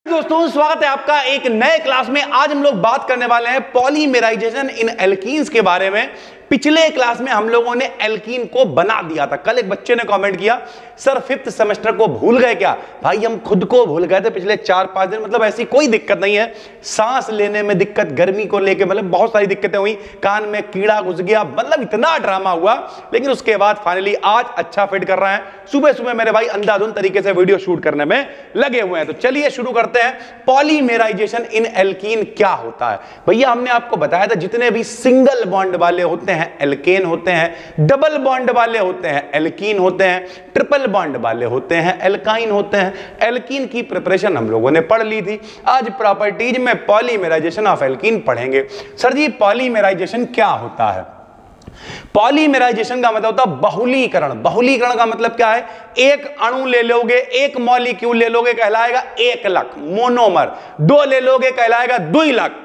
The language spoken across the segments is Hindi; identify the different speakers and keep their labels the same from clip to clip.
Speaker 1: दोस्तों स्वागत है आपका एक नए क्लास में। आज हम लोग बात करने वाले हैं पॉलीमेराइजेशन इन एल्कीन्स के बारे में। पिछले क्लास में हम लोगों ने एल्कीन को बना दिया था। कल एक बच्चे ने कमेंट किया, सर 5th सेमेस्टर को भूल गए क्या? भाई हम खुद को भूल गए थे पिछले 4-5 दिन। मतलब ऐसी कोई दिक्कत नहीं है, सांस लेने में दिक्कत, गर्मी को लेके मतलब बहुत सारी दिक्कतें हुई, कान में कीड़ा घुस गया, मतलब इतना ड्रामा हुआ। लेकिन उसके बाद फाइनली आज अच्छा फिट कर रहे हैं। सुबह सुबह मेरे भाई अंधाधुंध तरीके से वीडियो शूट करने में लगे हुए हैं। तो चलिए शुरू करते हैं। पॉलीमेराइजेशन इन एल्कीन क्या होता है? भैया हमने आपको बताया था जितने भी सिंगल बॉन्ड वाले होते हैं एल्केन होते हैं, डबल बॉन्ड वाले होते हैं एल्कीन होते हैं, ट्रिपल बॉन्ड वाले होते हैं एल्काइन होते हैं। एल्कीन की प्रिपरेशन हम लोगों ने पढ़ ली थी। आज प्रॉपर्टीज में पॉलीमेराइजेशन ऑफ एल्कीन पढ़ेंगे। सर जी पॉलीमेराइजेशन क्या होता है? पॉलीमेराइजेशन का मतलब होता है बहुलीकरण। बहुलीकरण का मतलब क्या है? एक अणु ले लोगे, एक मॉलिक्यूल ले लोगे, कहलाएगा एकलक मोनोमर। दो ले लोगे कहलाएगा द्विलक।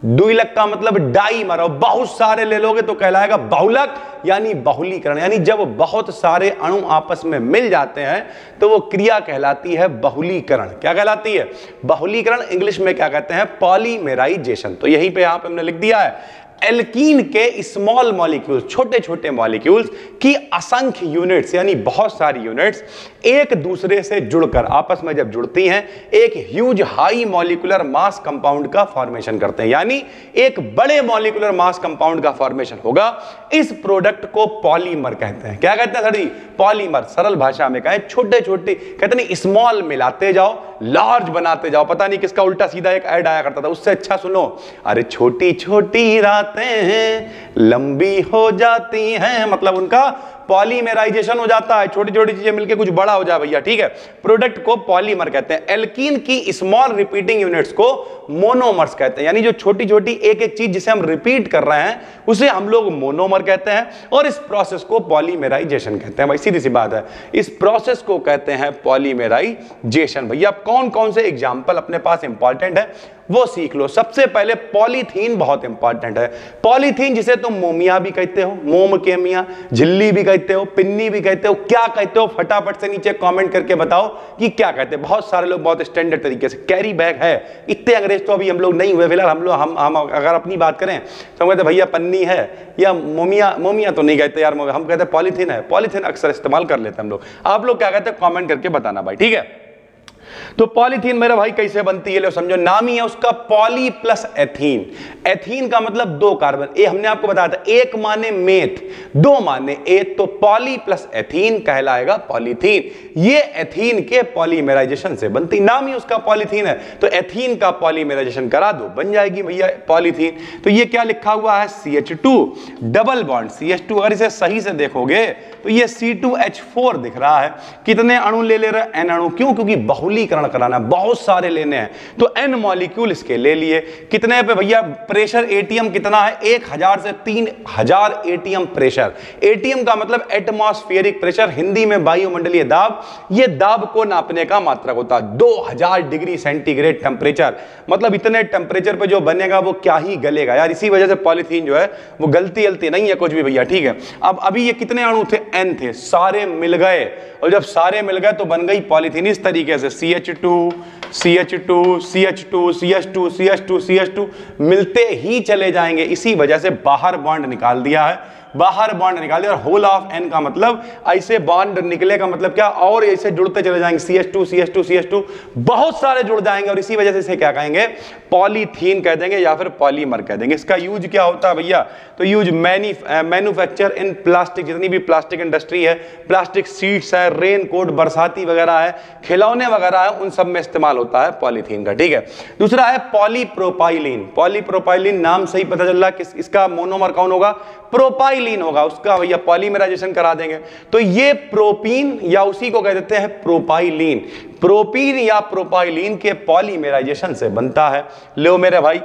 Speaker 1: द्विलक का मतलब डाइमर। और बहुत सारे ले लोगे तो कहलाएगा बहुलक, यानी बहुलीकरण। यानी जब बहुत सारे अणु आपस में मिल जाते हैं तो वो क्रिया कहलाती है बहुलीकरण। क्या कहलाती है? बहुलीकरण। इंग्लिश में क्या कहते हैं? पॉलीमेराइजेशन। तो यहीं पे यहां पे हमने लिख दिया है, एल्कीन के स्मॉल मॉलिक्यूल्स, छोटे छोटे मॉलिक्यूल्स की असंख्य यूनिट्स यानी बहुत सारी यूनिट्स एक दूसरे से जुड़कर आपस में जब जुड़ती हैं एक huge high molecular mass compound का फॉर्मेशन करते हैं। यानी एक बड़े मॉलिक्यूलर मास कंपाउंड का फॉर्मेशन होगा। इस प्रोडक्ट को पॉलीमर कहते हैं। क्या कहते हैं सर जी? पॉलीमर। सरल भाषा में कहें छोटे छोटे, कहते हैं स्मॉल मिलाते जाओ लार्ज बनाते जाओ। पता नहीं किसका उल्टा सीधा एक ऐड आया करता था, उससे अच्छा सुनो, अरे छोटी छोटी रातें हैं लंबी हो जाती हैं। मतलब उनका पॉलीमेराइजेशन हो जाता है, छोटी छोटी चीजें मिलकर कुछ बड़ा हो जाए भैया। ठीक है, प्रोडक्ट को पॉलीमर कहते हैं। एल्कीन की स्मॉल रिपीटिंग यूनिट्स को मोनोमर्स कहते हैं। यानी जो छोटी छोटी एक एक चीज जिसे हम रिपीट कर रहे हैं उसे हम लोग मोनोमर कहते हैं। और इस प्रोसेस को पॉलीमेराइजेशन कहते हैं। भाई सीधी सी बात है, इस प्रोसेस को कहते हैं पॉलीमेराइजेशन। भैया कौन कौन से एग्जाम्पल अपने पास इंपॉर्टेंट है वो सीख लो। सबसे पहले पॉलीथीन बहुत इंपॉर्टेंट है। पॉलीथीन जिसे तुम मोमिया भी कहते हो, मोम के मिया, झिल्ली भी कहते हो, पिन्नी भी कहते हो, क्या कहते हो? फटाफट से नीचे कमेंट करके बताओ कि क्या कहते हैं। बहुत सारे लोग बहुत स्टैंडर्ड तरीके से, कैरी बैग है। इतने अंग्रेज तो अभी हम लोग नहीं हुए फिलहाल। हम अगर अपनी बात करें तो हम कहते भैया पन्नी है या मोमिया। मोमिया तो नहीं कहते यार, हम कहते पॉलीथीन है। पॉलीथीन अक्सर इस्तेमाल कर लेते हैं हम लोग। आप लोग क्या कहते हैं कमेंट करके बताना भाई, ठीक है। तो पॉलीथीन मेरा भाई कैसे बनती है लो समझो। नाम ही है उसका पॉली प्लस एथीन। एथीन का मतलब दो कार्बन। ये हमने आपको बताया था, एक माने मेथ, दो माने एथ, तो पॉली प्लस एथीन कहलाएगा पॉलीथीन। ये एथीन के पॉलीमेराइजेशन से बनती, नाम ही उसका पॉलीथीन है। तो एथीन का पॉलीमेराइजेशन करा दो, बन जाएगी भैया पॉलीथीन। तो ये क्या लिखा हुआ है? CH2 double bond CH2। अगर इसे सही से देखोगे तो ये C2H4 दिख रहा है। कितने अणु ले रहे हैं? N अणु। क्यों? क्योंकि बहुलीकरण कराना, बहुत सारे लेने हैं तो N मॉलिक्यूल इसके ले लिए। कितने पे भैया? प्रेशर एटीएम कितना है? 1000 से 3000 एटीएम प्रेशर। एटीएम का मतलब एटमॉस्फेरिक प्रेशर, हिंदी में वायुमंडलीय दाब। ये दाब को नापने का मात्रक होता है। 2000 डिग्री सेंटीग्रेड टेम्परेचर। मतलब इतने टेम्परेचर पे जो बनेगा वो क्या ही गलेगा यार। इसी वजह से पॉलीथीन जो है वो गलती नहीं है कुछ भी भैया, ठीक है। अब अभी ये कितने अणु थे? N थे, सारे मिल गए। और जब सारे मिल गए तो बन गई पॉलीथीन इस तरीके से, CH2 CH2 CH2 CH2 CH2 CH2 मिलते ही चले जाएंगे। इसी वजह से बाहर बॉन्ड निकाल दिया है, बाहर बॉन्ड निकाल दिया। और होल ऑफ N का मतलब ऐसे बॉन्ड निकले का मतलब क्या? और ऐसे जुड़ते चले जाएंगे, CH2 CH2 CH2 बहुत सारे जुड़ जाएंगे। और इसी वजह से इसे क्या कहेंगे? पॉलीथीन कह देंगे या फिर पॉलीमर कह देंगे। इसका यूज क्या होता है भैया? तो यूज मैन्युफैक्चर इन प्लास्टिक, जितनी भी प्लास्टिक इंडस्ट्री है, प्लास्टिक सीट्स है, रेन कोट, बरसाती वगैरह है, खिलौने वगैरह है, उन सब में इस्तेमाल होता है पॉलीथीन का, ठीक है। दूसरा है पॉलीप्रोपाइलीन। पॉलीप्रोपाइलीन नाम से ही पता चल रहा है कि इसका मोनोमर कौन होगा? प्रोपाइलीन होगा। उसका भैया पॉलीमराइजेशन करा देंगे तो ये प्रोपीन या उसी को कह देते हैं प्रोपाइलीन। प्रोपीन या प्रोपाइलीन के पॉलीमराइजेशन से बनता है। लो मेरे भाई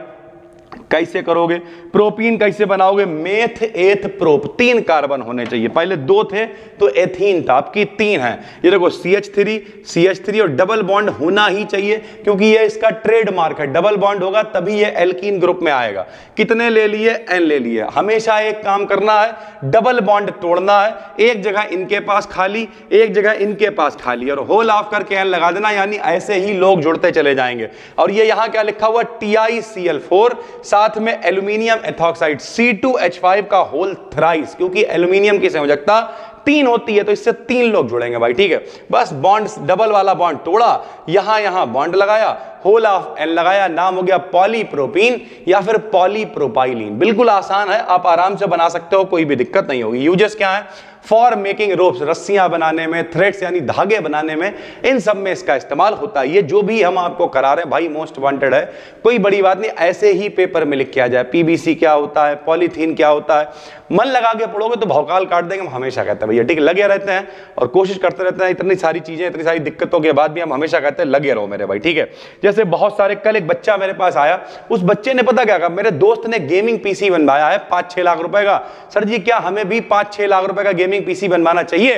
Speaker 1: कैसे करोगे? प्रोपीन कैसे बनाओगे? मेथ एथ प्रोप, 3 कार्बन होने चाहिए, पहले 2 थे तो एथीन था, आपकी 3 है। ये देखो CH3 और डबल बॉन्ड होना ही चाहिए क्योंकि ये इसका ट्रेडमार्क है, डबल बॉन्ड होगा तभी ये एल्कीन ग्रुप में आएगा। कितने ले लिए? N ले लिए। हमेशा एक काम करना है, डबल बॉन्ड तोड़ना है, एक जगह इनके पास खाली, एक जगह इनके पास खाली, और होल ऑफ करके N लगा देना, यानी ऐसे ही लोग जुड़ते चले जाएंगे। और ये यहां क्या लिखा हुआ? TiCl4, साथ में एल्यूमिनियम एथॉक्साइड C2H5 का होल थ्राइस, क्योंकि एल्यूमिनियम की संयोजकता 3 होती है तो इससे 3 लोग जुड़ेंगे भाई, ठीक है। बस बॉन्ड, डबल वाला बॉन्ड तोड़ा, यहां बॉन्ड लगाया, होल ऑफ N लगाया, नाम हो गया पॉलीप्रोपीन या फिर पॉलीप्रोपाइलीन। बिल्कुल आसान है, आप आराम से बना सकते हो, कोई भी दिक्कत नहीं होगी। यूजेस क्या है? फॉर मेकिंग रोप्स, रस्सियां बनाने में, थ्रेड्स यानी धागे बनाने में, इन सब में इसका इस्तेमाल होता है। ये जो भी हम आपको करा रहे हैं भाई मोस्ट वांटेड है, कोई बड़ी बात नहीं, ऐसे ही पेपर में लिख के आ जाए। PVC क्या होता है, पॉलीथीन क्या होता है, मन लगा के पढ़ोगे तो भौकाल काट देंगे। हम हमेशा कहते हैं भैया ठीक है, लगे रहते हैं और कोशिश करते रहते हैं। इतनी सारी चीजें, इतनी सारी दिक्कतों के बाद भी हम हमेशा कहते हैं लगे रहो मेरे भाई, ठीक है। जैसे बहुत सारे, कल एक बच्चा मेरे पास आया, उस बच्चे ने पता क्या कहा, मेरे दोस्त ने गेमिंग PC बनवाया है 5-6 लाख रुपए का, सर जी क्या हमें भी 5-6 लाख रुपए का गेमिंग PC बनवाना चाहिए?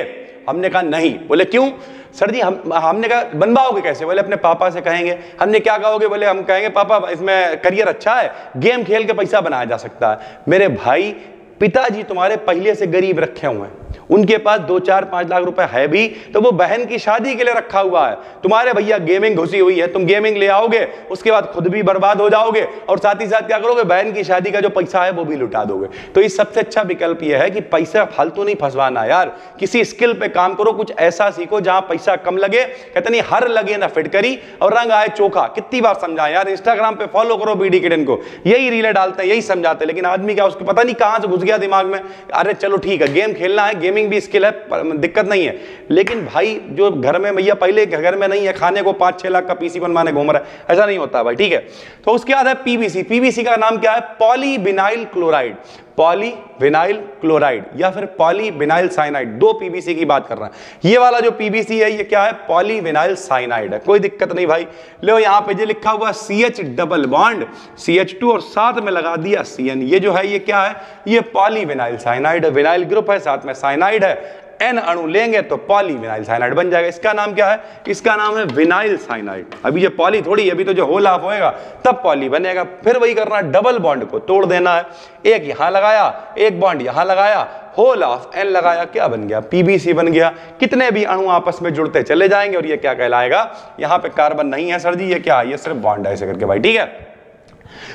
Speaker 1: हमने कहा नहीं। बोले क्यों? सर जी हमने कहा बनवाओगे कैसे? बोले अपने पापा से कहेंगे। हमने क्या कहोगे? बोले हम कहेंगे पापा इसमें करियर अच्छा है, गेम खेल के पैसा बनाया जा सकता है। मेरे भाई, पिताजी तुम्हारे पहले से गरीब रखे हुए हैं, उनके पास 2-4-5 लाख रुपए है भी तो वो बहन की शादी के लिए रखा हुआ है। तुम्हारे भैया गेमिंग घुसी हुई है, तुम गेमिंग ले आओगे, उसके बाद खुद भी बर्बाद हो जाओगे और साथ ही साथ क्या करोगे? बहन की शादी का जो पैसा है वो भी लुटा दोगे। तो इस सबसे अच्छा विकल्प यह है कि पैसा फालतू नहीं फंसवाना यार, किसी स्किल पे काम करो, कुछ ऐसा सीखो जहां पैसा कम लगे। कहते नहीं हर लगे ना फिटकरी और रंग आए चोखा, कितनी बार समझाएं यार। इंस्टाग्राम पे फॉलो करो BD किडन को, यही रीलें डालते हैं, यही समझाते हैं, लेकिन आदमी क्या, उसको पता नहीं कहां से घुस गया दिमाग में, अरे चलो ठीक है गेम खेलना है, गेमिंग भी स्किल है, दिक्कत नहीं है, लेकिन भाई जो घर में भैया पहले घर में नहीं है, खाने को 5-6 लाख का PC बनवाने घूम रहा है, ऐसा नहीं होता भाई, ठीक है। तो उसके बाद है PVC का नाम क्या है? पॉलीविनाइल क्लोराइड, पॉलीविनाइल क्लोराइड या फिर पॉलीविनाइल साइनाइड, 2 PVC की बात कर रहे हैं। ये वाला जो PVC है ये क्या है? पॉलीविनाइल साइनाइड है, कोई दिक्कत नहीं भाई। लो यहां पे जो लिखा हुआ CH डबल बॉन्ड CH2 और साथ में लगा दिया CN, ये जो है ये क्या है? ये पॉलीविनाइल साइनाइड है, विनाइल ग्रुप है, साथ में साइनाइड है, N अणु लेंगे तो पॉलीविनाइल साइनाइड बन जाएगा। इसका नाम क्या है? इसका नाम है विनाइल साइनाइड। अभी ये पॉली थोड़ी, अभी तो जो होल ऑफ होएगा तब पॉली बनेगा। फिर वही करना है, डबल बॉन्ड को तोड़ देना है, एक यहां लगाया, एक बॉन्ड यहां लगाया, होल ऑफ N लगाया, क्या बन गया? PVC बन गया। कितने भी अणु आपस में जुड़ते चले जाएंगे और ये क्या कहलाएगा? यहां पे कार्बन नहीं है सर जी, ये क्या है? ये सिर्फ बॉन्ड है, ऐसे करके भाई, ठीक है।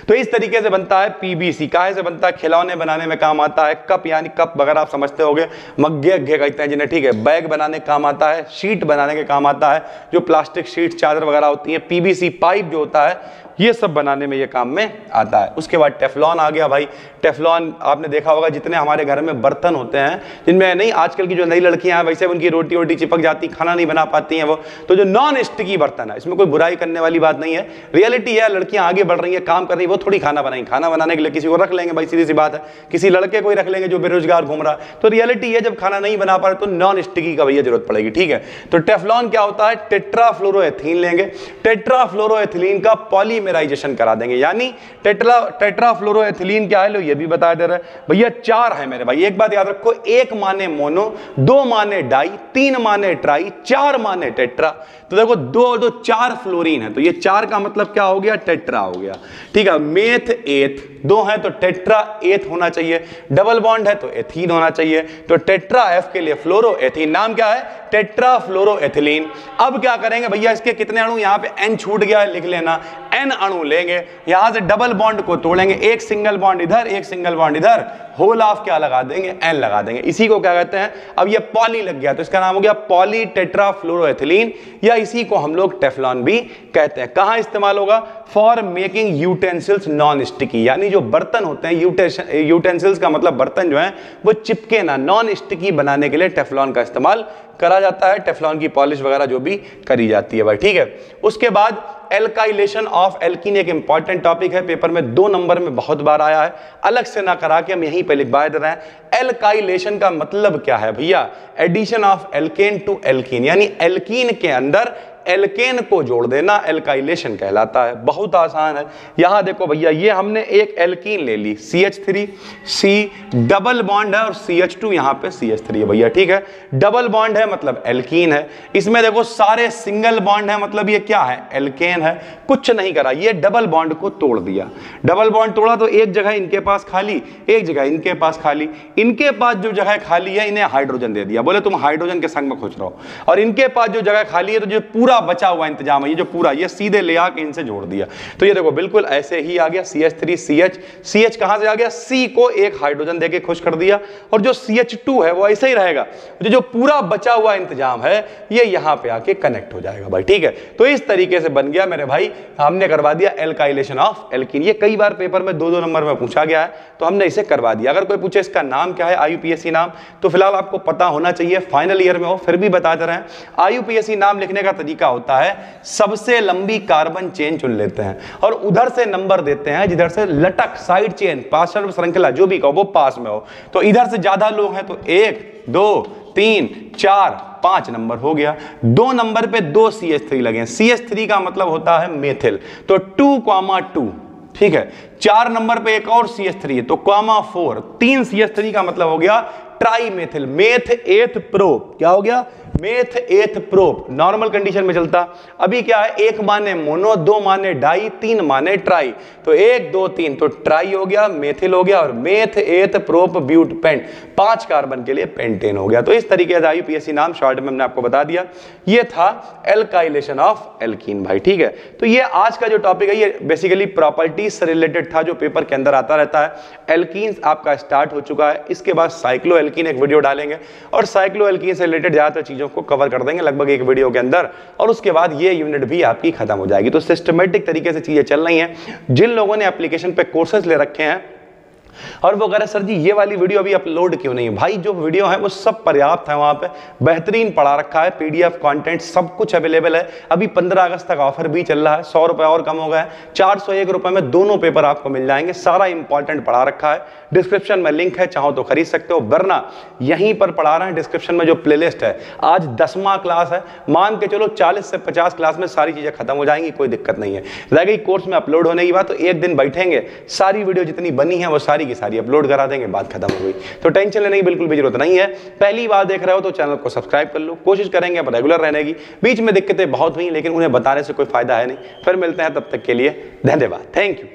Speaker 1: तो इस तरीके से बनता है PVC। काहे से बनता है? खिलौने बनाने में काम आता है, कप यानी कप वगैरह आप समझते होंगे, मग्गे अग्गे कहते हैं जिन्हें, ठीक है। बैग बनाने के काम आता है, शीट बनाने के काम आता है, जो प्लास्टिक शीट चादर वगैरह होती है। PVC पाइप जो होता है ये सब बनाने में ये काम में आता है। उसके बाद टेफ्लॉन आ गया भाई। टेफ्लॉन आपने देखा होगा, जितने हमारे घर में बर्तन होते हैं, जिनमें नहीं आजकल की जो नई लड़कियां हैं वैसे उनकी रोटी वोटी चिपक जाती, खाना नहीं बना पाती हैं वो, तो जो नॉन स्टिकी बर्तन है, इसमें कोई बुराई करने वाली बात नहीं है, रियलिटी है। लड़कियां आगे बढ़ रही हैं, काम कर रही है, वो थोड़ी खाना बनाएंगी, खाना बनाने के लिए किसी को रख लेंगे भाई, सीधी सी बात है, किसी लड़के को ही रख लेंगे जो बेरोजगार घूम रहा है। तो रियलिटी है जब खाना नहीं बना पा रहे तो नॉन स्टिकी का भैया जरूरत पड़ेगी, ठीक है। तो टेफ्लॉन क्या होता है? टेट्राफ्लोरोएथीन लेंगे, टेट्राफ्लोरोएथिलीन का पॉलीमराइजेशन करा देंगे, यानी टेट्राफ्लोरोएथिलीन क्या है? लो ये भी बता दे रहा है भैया, 4 है मेरे भाई। एक बात याद रखो, 1 माने मोनो, 2 माने डाई, 3 माने ट्राई, 4 माने टेट्रा। तो देखो 2 4 फ्लोरीन है, तो ये 4 का मतलब क्या हो गया? टेट्रा हो गया, ठीक है। मेथ एथ, 2 है तो टेट्रा एथ होना चाहिए, डबल बॉन्ड है तो एथीन होना चाहिए, तो टेट्रा F के लिए फ्लोरोएथीन, नाम क्या है? टेट्राफ्लोरोएथिलीन। अब क्या करेंगे भैया, इसके कितने अणु? यहां पे N छूट गया है, लिख लेना, N अणु लेंगे, यहां से डबल बॉन्ड को तोड़ेंगे, एक सिंगल बॉन्ड इधर, एक सिंगल बॉन्ड इधर, होल ऑफ क्या लगा देंगे? N लगा देंगे। इसी को क्या कहते हैं? अब ये पॉली लग गया तो इसका नाम हो गया पॉली टेट्राफ्लोरोएथिलीन, या इसी को हम लोग टेफ्लॉन भी कहते हैं। कहां इस्तेमाल होगा? For making utensils non sticky, यानी जो बर्तन होते हैं, यूटेंसिल्स का मतलब बर्तन जो है वो चिपके ना, नॉन स्टिकी बनाने के लिए टेफ्लॉन का इस्तेमाल करा जाता है। टेफ्लॉन की पॉलिश वगैरह जो भी करी जाती है भाई, ठीक है। उसके बाद एल्काइलेशन ऑफ एल्कीन एक इंपॉर्टेंट टॉपिक है, पेपर में 2 नंबर में बहुत बार आया है, अलग से ना करा के हम यहीं पे लिखवा दे रहे हैं। एल्काइलेशन का मतलब क्या है भैया? Addition of alkane to alkene, यानी एल्कीन के अंदर एल्केन को जोड़ देना एल्काइलेशन कहलाता है। बहुत आसान है। यहां देखो भैया, ये हमने एक एल्कीन ले ली, CH3, C डबल बॉन्ड है और CH2 यहां पे CH3 है भैया, ठीक है। डबल बॉन्ड है मतलब एल्कीन है। इसमें देखो सारे सिंगल बॉन्ड है मतलब ये क्या है, एल्केन है। कुछ नहीं करा, ये डबल बॉन्ड को तोड़ दिया। डबल बॉन्ड तोड़ा तो एक जगह इनके पास खाली, एक जगह इनके पास खाली। इनके पास जो जगह खाली है इन्हें हाइड्रोजन दे दिया, बोले तुम हाइड्रोजन के संग में खोज रहो। और इनके पास जो जगह खाली है तो जो पूरा बचा हुआ इंतजाम है, ये जो पूरा, ये सीधे ले आके इनसे जोड़ दिया। तो ये देखो बिल्कुल ऐसे ही आ गया, CH3 CH कहां से आ गया, C को एक हाइड्रोजन देके खुश कर दिया। और जो CH2 है वो ऐसे ही रहेगा, जो पूरा बचा हुआ इंतजाम है ये यहां पे आके कनेक्ट हो जाएगा भाई, ठीक है। तो इस तरीके से बन गया मेरे भाई, हमने करवा दिया एल्काइलेशन ऑफ एल्कीन। ये कई बार पेपर में 2-2 नंबर में पूछा गया है, तो हमने इसे करवा दिया। अगर कोई पूछे इसका नाम क्या है, IUPAC नाम, तो फिलहाल आपको पता होना चाहिए, फाइनल ईयर में हो फिर भी बताते रहे। IUPAC नाम लिखने का तरीका होता है, सबसे लंबी कार्बन चेन चुन लेते हैं और उधर से नंबर देते हैं जिधर से लटक, साइड चेन, पार्श्व श्रृंखला जो भी कहो वो पास में हो। तो इधर से ज्यादा लोग हैं तो 1 2 3 4 5 नंबर हो गया। 2 नंबर पे 2 CH3 लगे। CH3 का मतलब होता है मेथिल, तो 2,2, ठीक है। 4 नंबर पे एक और CH3 है तो ,4। 3 CH3 का मतलब हो गया tri methyl, meth eth prop. क्या हो गया, meth eth prop. Normal condition में चलता, अभी क्या है, 1 माने मोनो, 2 माने डाई, 3 माने ट्राई। तो 1 2 3 तो ट्राई हो गया, मेथिल हो गया और meth eth prop ब्यूट paint, 5 carbon के लिए पेंटेन हो गया। तो इस तरीके से IUPAC नाम शॉर्ट में हमने आपको बता दिया। ये था एल्काइलेशन ऑफ एल्कीन भाई, ठीक है। तो ये आज का जो टॉपिक है ये बेसिकली प्रॉपर्टीज से रिलेटेड था, जो पेपर के अंदर आता रहता है। एल्कीन्स आपका स्टार्ट हो चुका है, इसके बाद साइक्लो एल्कीन एक वीडियो डालेंगे और साइक्लो एल्कीन से रिलेटेड ज्यादातर चीजों को कवर कर देंगे लगभग एक वीडियो के अंदर, और उसके बाद ये यूनिट भी आपकी खत्म हो जाएगी। तो सिस्टमेटिक तरीके से चीजें चल रही हैं। जिन लोगों ने एप्लीकेशन पे कोर्सेज ले रखे हैं और वो कह रहे सर जी ये वाली वीडियो अभी अपलोड क्यों नहीं है, भाई जो वीडियो है वो सब पर्याप्त है, वहां पे बेहतरीन पढ़ा रखा है, PDF कंटेंट सब कुछ अवेलेबल है। अभी 15 अगस्त तक ऑफर भी चल रहा है, 100 रुपए और कम हो गया है, 401 रुपए में दोनों पेपर आपको मिल जाएंगे। सारा इंपॉर्टेंट पढ़ा रखा है, डिस्क्रिप्शन में लिंक है, चाहो तो खरीद सकते हो, वरना यहीं पर पढ़ा रहे हैं डिस्क्रिप्शन में जो प्लेलिस्ट है। आज 10वां क्लास है, मान के चलो 40 से 50 क्लास में सारी चीजें खत्म हो जाएंगी, कोई दिक्कत नहीं है। रह गई कोर्स में अपलोड होने की बात, तो एक दिन बैठेंगे, सारी वीडियो जितनी बनी है वो सारी की सारी अपलोड करा देंगे, बात खत्म हो गई। तो टेंशन लेने की बिल्कुल भी जरूरत नहीं है। पहली बार देख रहे हो तो चैनल को सब्सक्राइब कर लो, कोशिश करेंगे अब रेगुलर रहने की। बीच में दिक्कतें बहुत हुई लेकिन उन्हें बताने से कोई फायदा है नहीं। फिर मिलते हैं, तब तक के लिए धन्यवाद, थैंक यू।